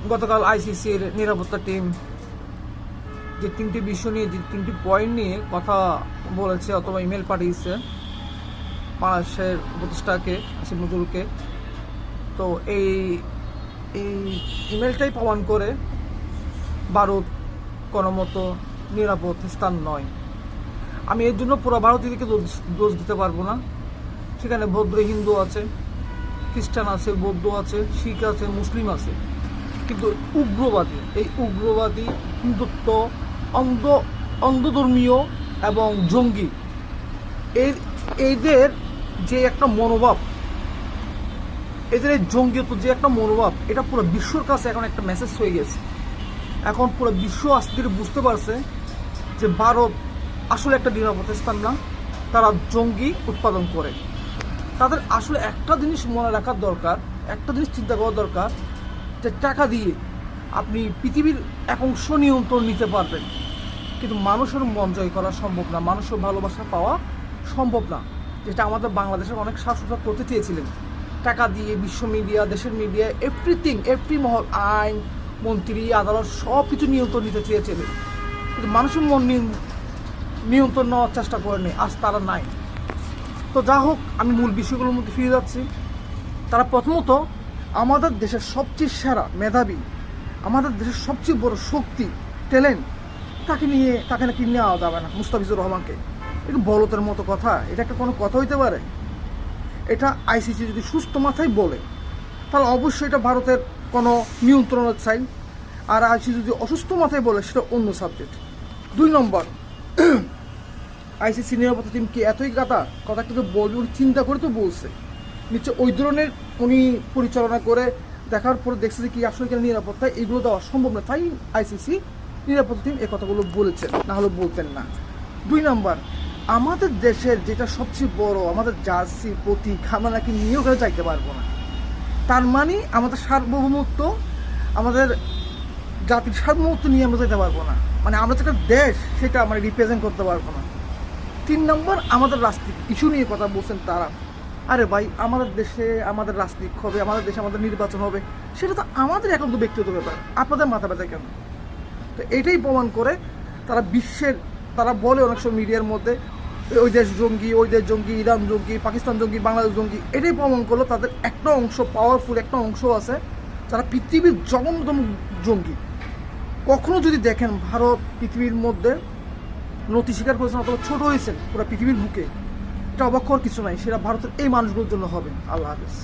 গতকাল আইসিসির নিরাপত্তা টিম যে 3টি বিষয় নিয়ে, যে 3টি পয়েন্ট নিয়ে কথা বলেছে অথবা ইমেল পাঠিয়েছে বাংলাদেশের উপদেষ্টাকে আসিফ নজরুলকে, তো এই ইমেলটাই প্রমাণ করে ভারত কোনো মতো নিরাপদ স্থান নয়। আমি এর জন্য পুরো ভারতীয়দেরকে দোষ দিতে পারবো না। সেখানে ভদ্র হিন্দু আছে, খ্রিস্টান আছে, বৌদ্ধ আছে, শিখ আছে, মুসলিম আছে, কিন্তু এই উগ্রবাদী হিন্দুত্ব, অন্ধধর্মীয় এবং জঙ্গি, এদের যে একটা মনোভাব, এদের এই জঙ্গিত্ব যে একটা মনোভাব, এটা পুরো বিশ্বর কাছে এখন একটা মেসেজ হয়ে গেছে। এখন পুরো বিশ্ব আস্তে ধীরে বুঝতে পারছে যে ভারত আসলে একটা নিরাপদ স্থান না, তারা জঙ্গি উৎপাদন করে। তাদের আসলে একটা জিনিস মনে রাখার দরকার, একটা জিনিস চিন্তা করা দরকার, যে টাকা দিয়ে আপনি পৃথিবীর এক অংশ নিয়ন্ত্রণ নিতে পারবেন, কিন্তু মানুষের মন জয় করা সম্ভব না, মানুষের ভালোবাসা পাওয়া সম্ভব না, যেটা আমাদের বাংলাদেশের অনেক শাসকরা করতে চেয়েছিলেন। টাকা দিয়ে বিশ্ব মিডিয়া, দেশের মিডিয়া, এভরি মহল, আইন, মন্ত্রী, আদালত সব কিছু নিয়ন্ত্রণ নিতে চেয়েছিলেন, কিন্তু মানুষের মন নিয়ন্ত্রণ নেওয়ার চেষ্টা করেনি, আজ তারা নাই। তো যা হোক, আমি মূল বিষয়গুলোর মধ্যে ফিরে যাচ্ছি। তারা প্রথমত আমাদের দেশের সবচেয়ে সেরা মেধাবী, আমাদের দেশের সবচেয়ে বড় শক্তি, ট্যালেন্ট, তাকে নাকি নেওয়া যাবে না, মুস্তাফিজুর রহমানকে। এটা বলতের মতো কথা, এটা একটা কোনো কথা হইতে পারে? এটা আইসিসি যদি সুস্থ মাথায় বলে তাহলে অবশ্যই এটা ভারতের কোনো নিয়ন্ত্রণের চাই, আর আইসিসি যদি অসুস্থ মাথায় বলে সেটা অন্য সাবজেক্ট। 2 নম্বর, আইসিসি নিরাপত্তা টিম কি এতই কথাটাকে বলবে, উনি চিন্তা করে তো বলছে, নিশ্চয় ওই ধরনের উনি পরিচালনা করে দেখার পরে দেখছে যে কি আসলে কেন নিরাপত্তা এগুলো দেওয়া সম্ভব না, তাই আইসিসি নিরাপত্তা টিম এই কথাগুলো বলেছেন, না হলে বলতেন না। 2 নম্বর, আমাদের দেশের যেটা সবচেয়ে বড়, আমাদের জার্সি প্রতীক, আমরা নাকি নিয়ে ওখানে যাইতে পারবো না। তার মানে আমাদের সার্বভৌমত্ব, আমাদের জাতির সার্বভৌমত্ব নিয়ে আমরা যেতে পারবো না, মানে আমরা যেটা দেশ সেটা আমরা রিপ্রেজেন্ট করতে পারবো না। 3 নম্বর, আমাদের রাজনীতি ইস্যু নিয়ে কথা বলছেন তারা। আরে ভাই, আমাদের দেশে আমাদের রাজনীতি হবে, আমাদের দেশে আমাদের নির্বাচন হবে, সেটা তো আমাদের একান্ত ব্যক্তিগত ব্যাপার, আপনাদের মাথা ব্যথা কেন? তো এটাই প্রমাণ করে তারা বলে অনেক সময় মিডিয়ার মধ্যে ওই দেশ জঙ্গি, ওই দেশ জঙ্গি, ইরান জঙ্গি, পাকিস্তান জঙ্গি, বাংলাদেশ জঙ্গি। এটাই প্রমাণ করলো তাদের একটা অংশ, পাওয়ারফুল একটা অংশ আছে যারা পৃথিবীর জঘন্যতম জঙ্গি। কখনো যদি দেখেন ভারত পৃথিবীর মধ্যে নতি স্বীকার করেছেন অথবা ছোট হয়েছেন পুরো পৃথিবীর বুকে, এটা অবাক হওয়ার কিছু নাই, সেটা ভারতের এই মানুষগুলোর জন্য হবে। আল্লাহ হাফেজ।